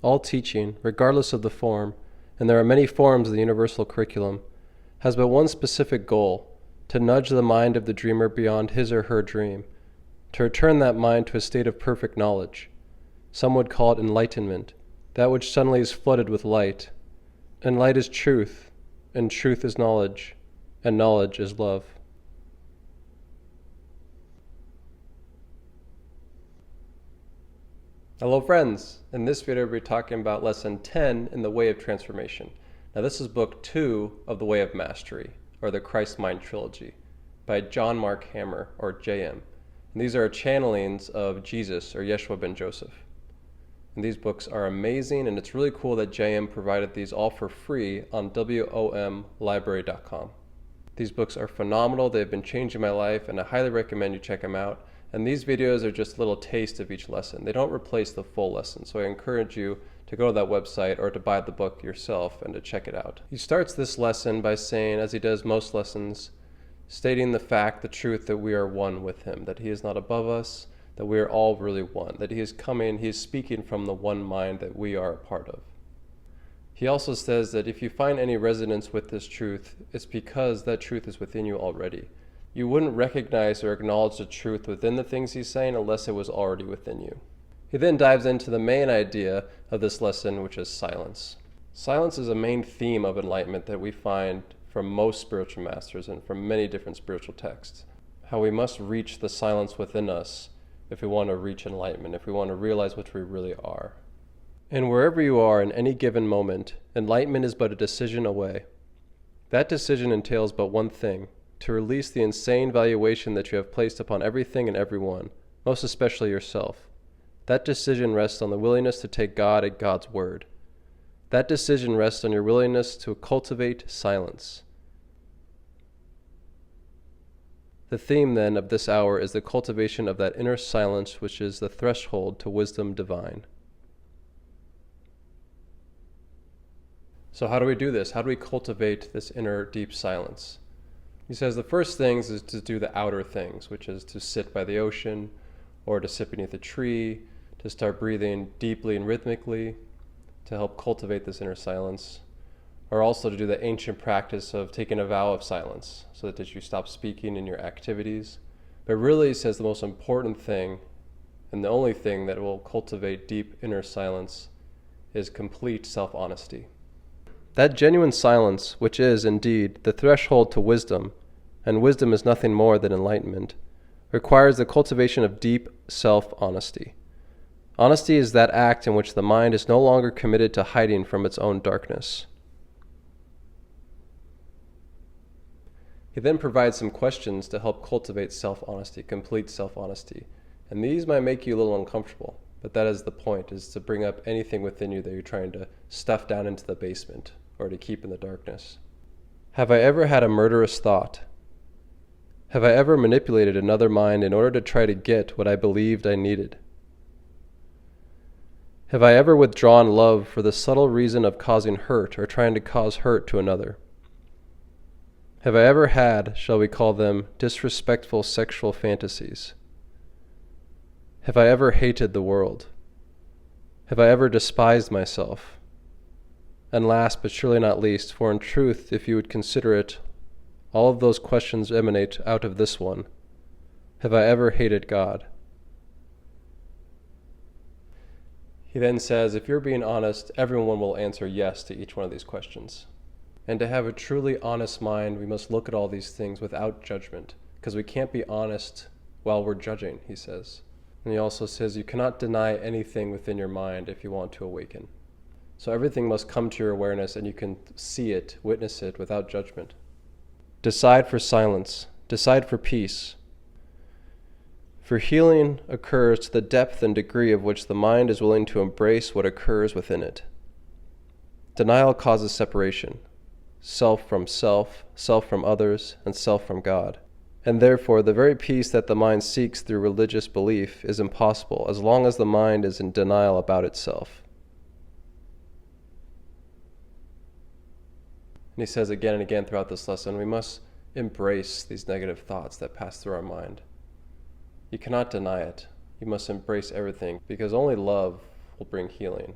all teaching, regardless of the form, and there are many forms of the universal curriculum, has but one specific goal: to nudge the mind of the dreamer beyond his or her dream, to return that mind to a state of perfect knowledge. Some would call it enlightenment, that which suddenly is flooded with light. And light is truth, and truth is knowledge, and knowledge is love. Hello friends, in this video we'll be talking about lesson 10 in the Way of Transformation. Now this is book 2 of the Way of Mastery, or the Christ Mind Trilogy, by JON MARC HAMMER, or Jayem. And these are channelings of Jesus, or Jeshua ben Joseph. And these books are amazing, and it's really cool that Jayem provided these all for free on womlibrary.com. These books are phenomenal, they've been changing my life, and I highly recommend you check them out. And these videos are just a little taste of each lesson. They don't replace the full lesson, so I encourage you to go to that website or to buy the book yourself and to check it out. He starts this lesson by saying, as he does most lessons, stating the fact, the truth that we are one with him, that he is not above us, that we are all really one, that he is coming, he is speaking from the one mind that we are a part of. He also says that if you find any resonance with this truth, it's because that truth is within you already. You wouldn't recognize or acknowledge the truth within the things he's saying unless it was already within you. He then dives into the main idea of this lesson, which is silence. Silence is a main theme of enlightenment that we find from most spiritual masters and from many different spiritual texts. How we must reach the silence within us if we want to reach enlightenment, if we want to realize what we really are. And wherever you are in any given moment, enlightenment is but a decision away. That decision entails but one thing: to release the insane valuation that you have placed upon everything and everyone, most especially yourself. That decision rests on the willingness to take God at God's word. That decision rests on your willingness to cultivate silence. The theme, then, of this hour is the cultivation of that inner silence, which is the threshold to wisdom divine. So how do we do this? How do we cultivate this inner deep silence? He says the first things is to do the outer things, which is to sit by the ocean, or to sit beneath a tree, to start breathing deeply and rhythmically to help cultivate this inner silence, or also to do the ancient practice of taking a vow of silence so that you stop speaking in your activities. But really, he says the most important thing, and the only thing that will cultivate deep inner silence, is complete self-honesty. That genuine silence, which is, indeed, the threshold to wisdom, and wisdom is nothing more than enlightenment, requires the cultivation of deep self-honesty. Honesty is that act in which the mind is no longer committed to hiding from its own darkness. He then provides some questions to help cultivate self-honesty, complete self-honesty. And these might make you a little uncomfortable, but that is the point, is to bring up anything within you that you're trying to stuff down into the basement or to keep in the darkness. Have I ever had a murderous thought? Have I ever manipulated another mind in order to try to get what I believed I needed? Have I ever withdrawn love for the subtle reason of causing hurt or trying to cause hurt to another? Have I ever had, shall we call them, disrespectful sexual fantasies? Have I ever hated the world? Have I ever despised myself? And last but surely not least, for in truth, if you would consider it, all of those questions emanate out of this one: have I ever hated God? He then says, if you're being honest, everyone will answer yes to each one of these questions. And to have a truly honest mind, we must look at all these things without judgment, because we can't be honest while we're judging, he says. And he also says you cannot deny anything within your mind if you want to awaken. So everything must come to your awareness, and you can see it, witness it, without judgment. Decide for silence. Decide for peace. For healing occurs to the depth and degree of which the mind is willing to embrace what occurs within it. Denial causes separation. Self from self, self from others, and self from God. And therefore, the very peace that the mind seeks through religious belief is impossible as long as the mind is in denial about itself. And he says again and again throughout this lesson, we must embrace these negative thoughts that pass through our mind. You cannot deny it. You must embrace everything, because only love will bring healing.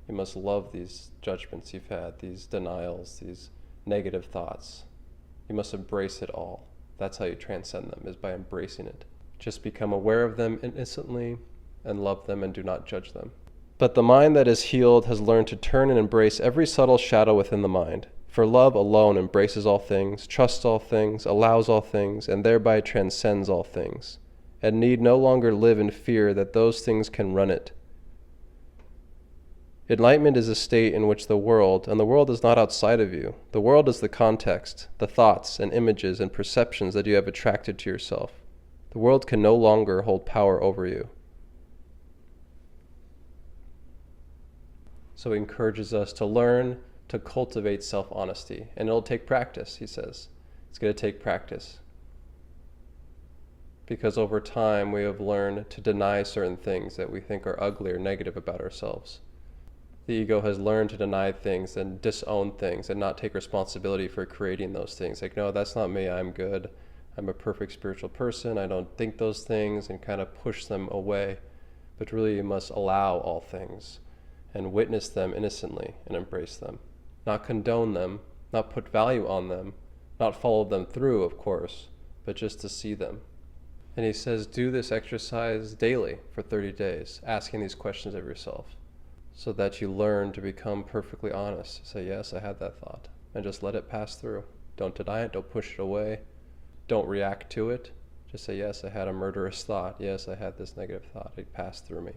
You must love these judgments you've had, these denials, these negative thoughts. You must embrace it all. That's how you transcend them, is by embracing it. Just become aware of them instantly and love them and do not judge them. But the mind that is healed has learned to turn and embrace every subtle shadow within the mind. For love alone embraces all things, trusts all things, allows all things, and thereby transcends all things, and need no longer live in fear that those things can run it. Enlightenment is a state in which the world, and the world is not outside of you. The world is the context, the thoughts and images and perceptions that you have attracted to yourself. The world can no longer hold power over you. So he encourages us to learn to cultivate self-honesty. And it'll take practice, he says. It's going to take practice. Because over time we have learned to deny certain things that we think are ugly or negative about ourselves. The ego has learned to deny things and disown things and not take responsibility for creating those things. Like, no, that's not me, I'm good. I'm a perfect spiritual person, I don't think those things, and kind of push them away. But really you must allow all things and witness them innocently and embrace them. Not condone them, not put value on them, not follow them through, of course, but just to see them. And he says, do this exercise daily for 30 days, asking these questions of yourself, so that you learn to become perfectly honest. Say, yes, I had that thought, and just let it pass through. Don't deny it, don't push it away, don't react to it. Just say, yes, I had a murderous thought. Yes, I had this negative thought. It passed through me.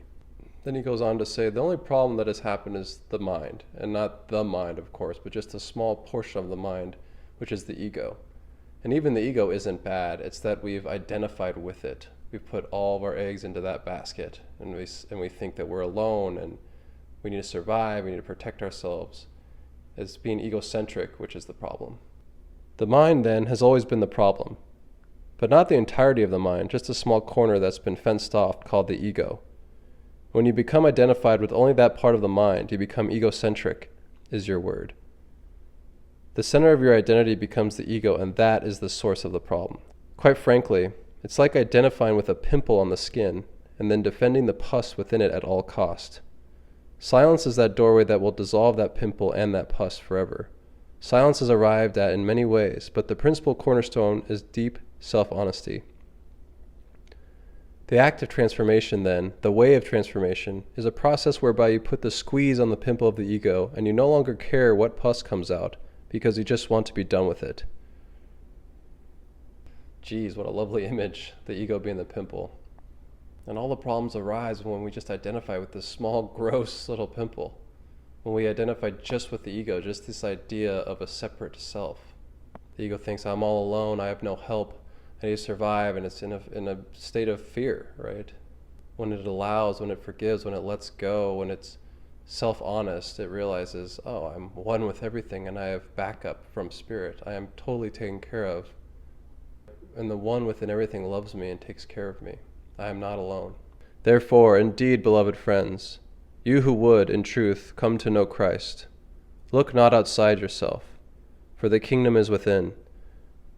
Then he goes on to say, the only problem that has happened is the mind, and not the mind, of course, but just a small portion of the mind, which is the ego. And even the ego isn't bad. It's that we've identified with it. We've put all of our eggs into that basket, and we think that we're alone, and we need to survive, we need to protect ourselves. It's being egocentric, which is the problem. The mind, then, has always been the problem, but not the entirety of the mind, just a small corner that's been fenced off called the ego. When you become identified with only that part of the mind, you become egocentric, is your word. The center of your identity becomes the ego, and that is the source of the problem. Quite frankly, it's like identifying with a pimple on the skin and then defending the pus within it at all cost. Silence is that doorway that will dissolve that pimple and that pus forever. Silence is arrived at in many ways, but the principal cornerstone is deep self-honesty. The act of transformation, then, the way of transformation, is a process whereby you put the squeeze on the pimple of the ego and you no longer care what pus comes out because you just want to be done with it. Geez, what a lovely image, the ego being the pimple. And all the problems arise when we just identify with this small, gross little pimple. When we identify just with the ego, just this idea of a separate self. The ego thinks, I'm all alone, I have no help, I need to survive, and it's in a state of fear, right? When it allows, when it forgives, when it lets go, when it's self-honest, it realizes, oh, I'm one with everything and I have backup from spirit. I am totally taken care of. And the one within everything loves me and takes care of me. I am not alone. Therefore, indeed, beloved friends, you who would, in truth, come to know Christ, look not outside yourself, for the kingdom is within.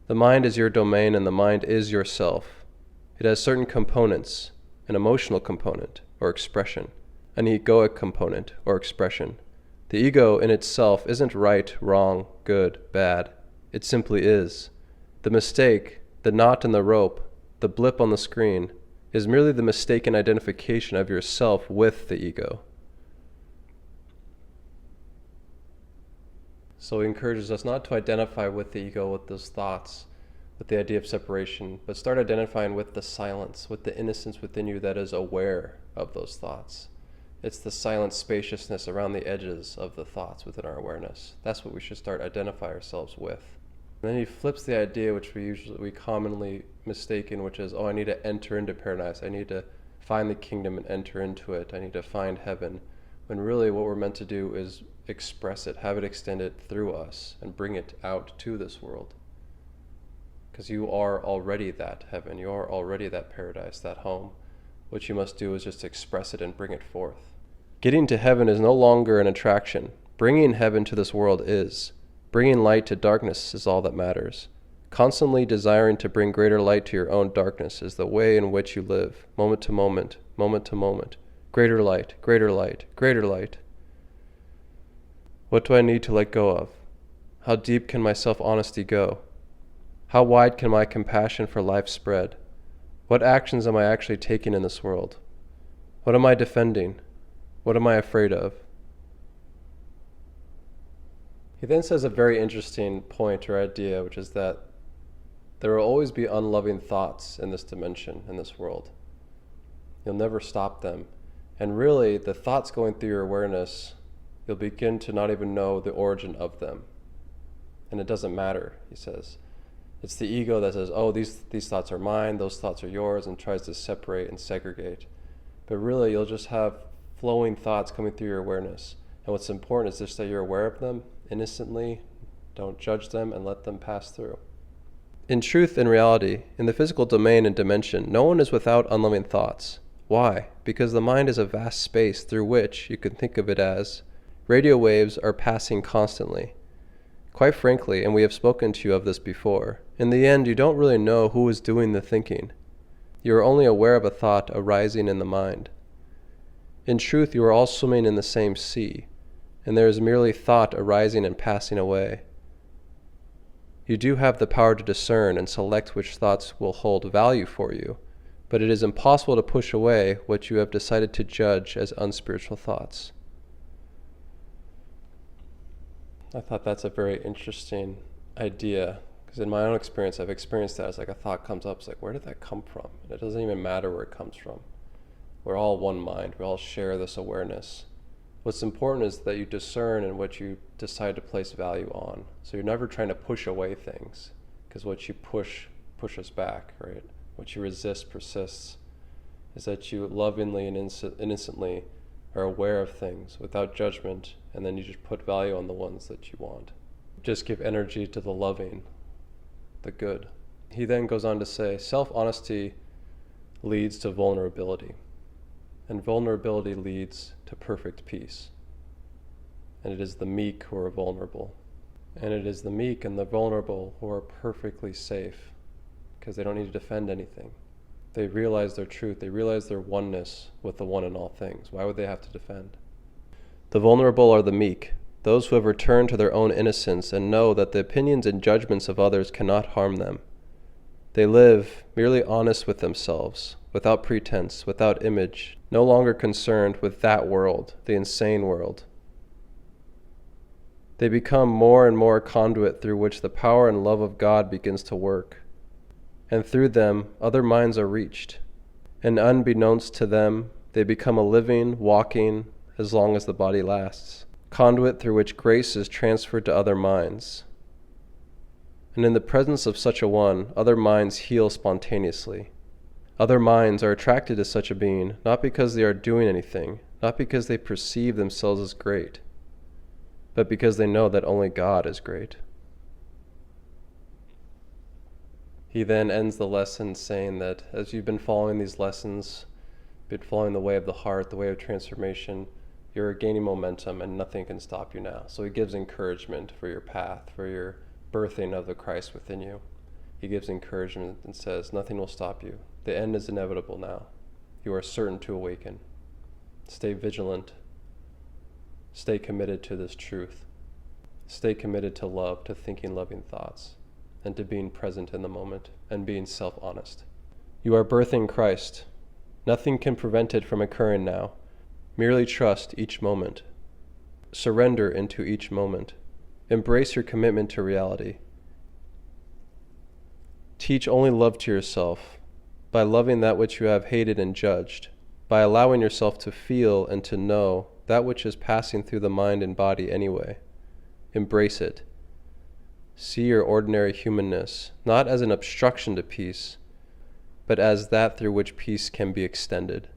The mind is your domain, and the mind is yourself. It has certain components, an emotional component, or expression, an egoic component, or expression. The ego in itself isn't right, wrong, good, bad. It simply is. The mistake, the knot in the rope, the blip on the screen, is merely the mistaken identification of yourself with the ego. So he encourages us not to identify with the ego, with those thoughts, with the idea of separation, but start identifying with the silence, with the innocence within you that is aware of those thoughts. It's the silent spaciousness around the edges of the thoughts within our awareness. That's what we should start identify ourselves with. And then he flips the idea, which we commonly mistaken, which is, oh, I need to enter into paradise. I need to find the kingdom and enter into it. I need to find heaven. When really what we're meant to do is express it, have it extended through us, and bring it out to this world. Because you are already that heaven. You are already that paradise, that home. What you must do is just express it and bring it forth. Getting to heaven is no longer an attraction. Bringing heaven to this world is. Bringing light to darkness is all that matters. Constantly desiring to bring greater light to your own darkness is the way in which you live, moment to moment, moment to moment. Greater light, greater light, greater light. What do I need to let go of? How deep can my self-honesty go? How wide can my compassion for life spread? What actions am I actually taking in this world? What am I defending? What am I afraid of? He then says a very interesting point or idea, which is that there will always be unloving thoughts in this dimension, in this world. You'll never stop them. And really, the thoughts going through your awareness, you'll begin to not even know the origin of them. And it doesn't matter, he says. It's the ego that says, oh, these thoughts are mine, those thoughts are yours, and tries to separate and segregate. But really, you'll just have flowing thoughts coming through your awareness. And what's important is just that you're aware of them innocently, don't judge them, and let them pass through. In truth and reality, in the physical domain and dimension, no one is without unloving thoughts. Why? Because the mind is a vast space through which, you can think of it as, radio waves are passing constantly. Quite frankly, and we have spoken to you of this before, in the end you don't really know who is doing the thinking. You are only aware of a thought arising in the mind. In truth, you are all swimming in the same sea, and there is merely thought arising and passing away. You do have the power to discern and select which thoughts will hold value for you, but it is impossible to push away what you have decided to judge as unspiritual thoughts. I thought that's a very interesting idea, because in my own experience, I've experienced that as like a thought comes up, it's like, where did that come from? And it doesn't even matter where it comes from. We're all one mind. We all share this awareness. What's important is that you discern in what you decide to place value on. So you're never trying to push away things, because what you push pushes back, right? What you resist persists. Is that you lovingly and innocently are aware of things without judgment, and then you just put value on the ones that you want. Just give energy to the loving, the good. He then goes on to say, self-honesty leads to vulnerability, and vulnerability leads to perfect peace. And it is the meek who are vulnerable, and it is the meek and the vulnerable who are perfectly safe, because they don't need to defend anything. They realize their truth. They realize their oneness with the one in all things. Why would they have to defend? The vulnerable are the meek, those who have returned to their own innocence and know that the opinions and judgments of others cannot harm them. They live merely honest with themselves, without pretense, without image, no longer concerned with that world, the insane world. They become more and more a conduit through which the power and love of God begins to work. And through them, other minds are reached. And unbeknownst to them, they become a living, walking, as long as the body lasts, conduit through which grace is transferred to other minds. And in the presence of such a one, other minds heal spontaneously. Other minds are attracted to such a being, not because they are doing anything, not because they perceive themselves as great, but because they know that only God is great. He then ends the lesson saying that as you've been following these lessons, been following the way of the heart, the way of transformation, you're gaining momentum and nothing can stop you now. So he gives encouragement for your path, for your birthing of the Christ within you. He gives encouragement and says, nothing will stop you. The end is inevitable now. You are certain to awaken. Stay vigilant. Stay committed to this truth. Stay committed to love, to thinking loving thoughts, and to being present in the moment and being self-honest. You are birthing Christ. Nothing can prevent it from occurring now. Merely trust each moment. Surrender into each moment. Embrace your commitment to reality. Teach only love to yourself by loving that which you have hated and judged, by allowing yourself to feel and to know that which is passing through the mind and body anyway. Embrace it. See your ordinary humanness not as an obstruction to peace, but as that through which peace can be extended.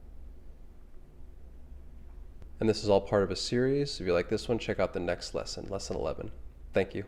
And this is all part of a series. If you like this one, check out the next lesson, lesson 11. Thank you.